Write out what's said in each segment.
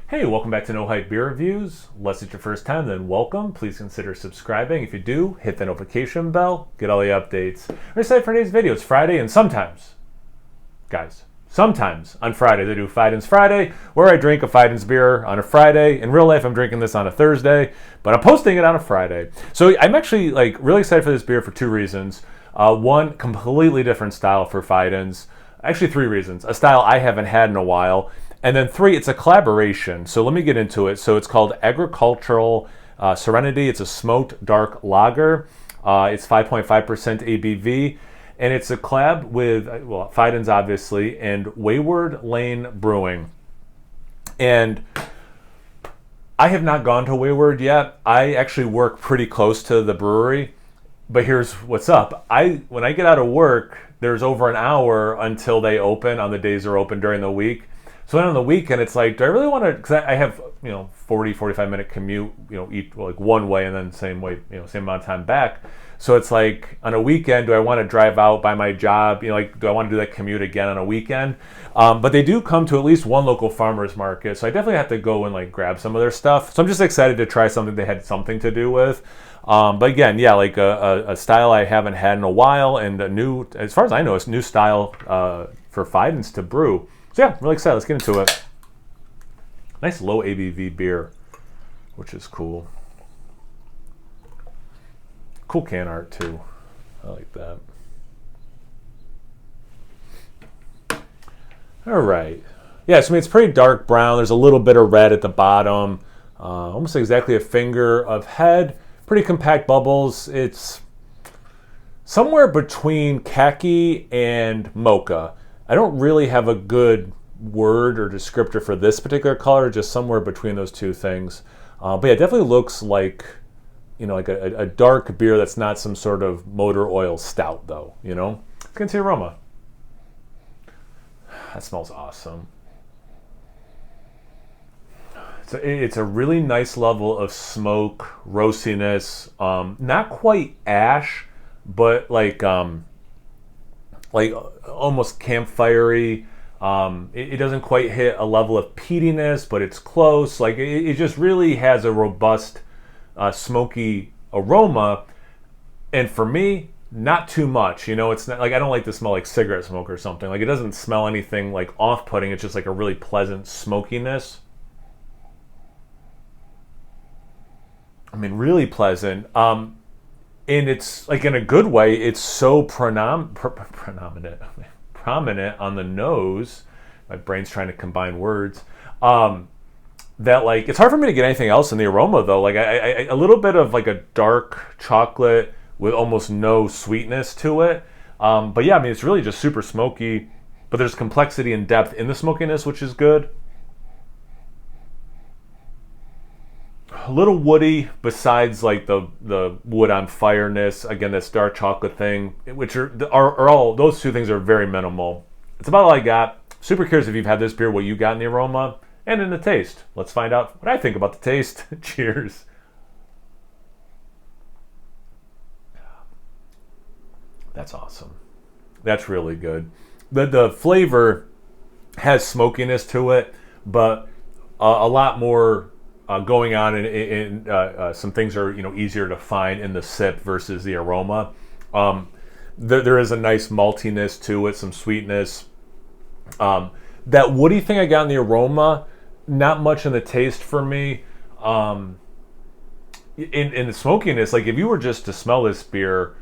Hey, welcome back to No Hype Beer Reviews. Unless it's your first time, then welcome. Please consider subscribing. If you do, hit the notification bell, get all the updates. I'm excited for today's video. It's Friday, and sometimes on Friday, they do Fidens Friday, where I drink a Fidens beer on a Friday. In real life, I'm drinking this on a Thursday, but I'm posting it on a Friday. So I'm actually really excited for this beer for two reasons. One, completely different style for Fidens. Actually, three reasons. A style I haven't had in a while. And then three, it's a collaboration. So let me get into it. So it's called Agricultural Serenity. It's a smoked dark lager. It's 5.5% ABV. And it's a collab with, Fidens obviously, and Wayward Lane Brewing. And I have not gone to Wayward yet. I actually work pretty close to the brewery. But here's what's up. When I get out of work, there's over an hour until they open on the days they're open during the week. So then on the weekend, it's like, do I really want to, because I have, 45 minute commute, each one way and then same way, same amount of time back. So it's like on a weekend, do I want to drive out by my job? Do I want to do that commute again on a weekend? But they do come to at least one local farmer's market. So I definitely have to go and grab some of their stuff. So I'm just excited to try something they had something to do with. But again, a style I haven't had in a while, and as far as I know, it's a new style for Fidens to brew. So yeah, really excited. Let's get into it. Nice low ABV beer, which is cool. Cool can art too. I like that. All right. Yeah, so it's pretty dark brown. There's a little bit of red at the bottom. Almost exactly a finger of head. Pretty compact bubbles. It's somewhere between khaki and mocha. I don't really have a good word or descriptor for this particular color, just somewhere between those two things. But yeah, it definitely looks like, a dark beer that's not some sort of motor oil stout, though, Let's get into the aroma. That smells awesome. It's a really nice level of smoke, roastiness, not quite ash, but almost campfirey. It doesn't quite hit a level of peatiness, but it's close. It just really has a robust, smoky aroma. And for me, not too much. It's not I don't like to smell like cigarette smoke or something. It doesn't smell anything off-putting. It's just a really pleasant smokiness. Really pleasant. And it's in a good way. It's so prominent on the nose. My brain's trying to combine words. That it's hard for me to get anything else in the aroma though. A little bit of a dark chocolate with almost no sweetness to it. But yeah, it's really just super smoky. But there's complexity and depth in the smokiness, which is good. A little woody besides the wood on fireness. Again, this dark chocolate thing, which are all, those two things are very minimal. It's about all I got. Super curious if you've had this beer, what you got in the aroma and in the taste. Let's find out what I think about the taste. Cheers. That's awesome. That's really good. The flavor has smokiness to it, but a lot more going on, and some things are easier to find in the sip versus the aroma. There is a nice maltiness to it, some sweetness. That woody thing I got in the aroma, not much in the taste for me. In the smokiness, if you were just to smell this beer,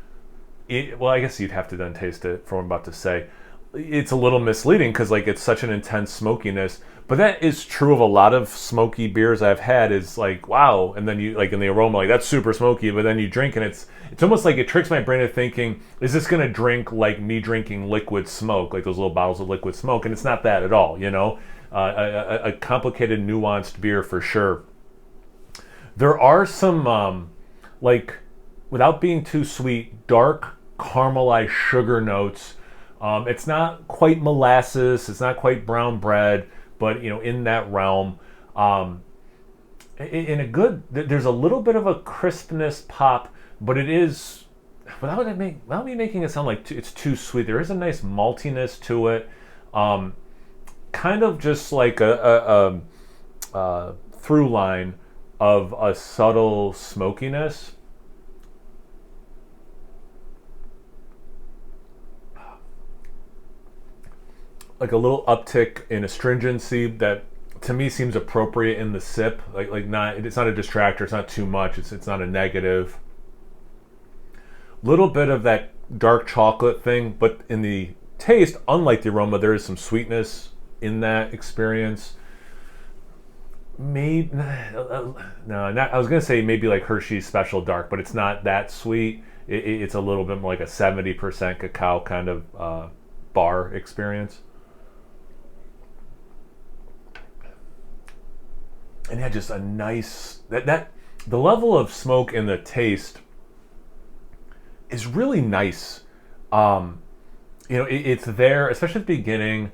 I guess you'd have to then taste it from what I'm about to say. It's a little misleading because it's such an intense smokiness. But that is true of a lot of smoky beers I've had. Is wow, and then you in the aroma, that's super smoky. But then you drink, and it's almost it tricks my brain into thinking, is this gonna drink like me drinking liquid smoke, those little bottles of liquid smoke? And it's not that at all. A complicated, nuanced beer for sure. There are some without being too sweet, dark caramelized sugar notes. It's not quite molasses. It's not quite brown bread. But in that realm, in a good, there's a little bit of a crispness pop, but it is without me making it sound like it's too sweet. There is a nice maltiness to it, kind of just through line of a subtle smokiness. Like a little uptick in astringency that to me seems appropriate in the sip. Like not, it's not a distractor. It's not too much. It's not a negative. Little bit of that dark chocolate thing, but in the taste, unlike the aroma, there is some sweetness in that experience. Maybe no, not. I was gonna say maybe like Hershey's Special Dark, but it's not that sweet. It's a little bit more like a 70% cacao kind of bar experience. And yeah, just a nice that the level of smoke in the taste is really nice. It's there, especially at the beginning.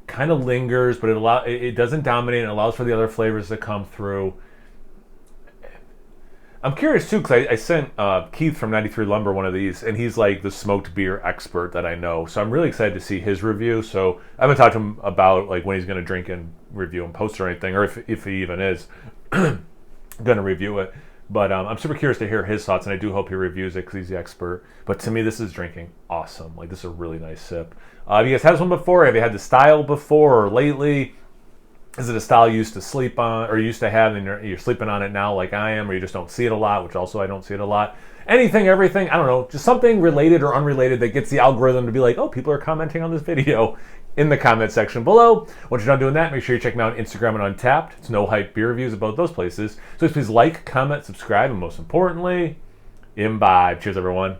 Kind of lingers, but it doesn't dominate. It allows for the other flavors to come through. I'm curious too, because I sent Keith from 93 Lumber one of these, and he's like the smoked beer expert that I know. So I'm really excited to see his review. So I haven't talked to him about like when he's going to drink and review and post or anything, or if he even is going to review it. But I'm super curious to hear his thoughts, and I do hope he reviews it because he's the expert. But to me, this is drinking awesome. Like, this is a really nice sip. Have you guys had this one before? Have you had the style before or lately? Is it a style you used to sleep on or used to have and you're sleeping on it now like I am, or you just don't see it a lot, which also I don't see it a lot? Anything, everything, I don't know, just something related or unrelated that gets the algorithm to be like, oh, people are commenting on this video in the comment section below. Once you're done doing that, make sure you check me out on Instagram and Untapped. It's No Hype Beer Reviews about those places. So please like, comment, subscribe, and most importantly, imbibe. Cheers, everyone.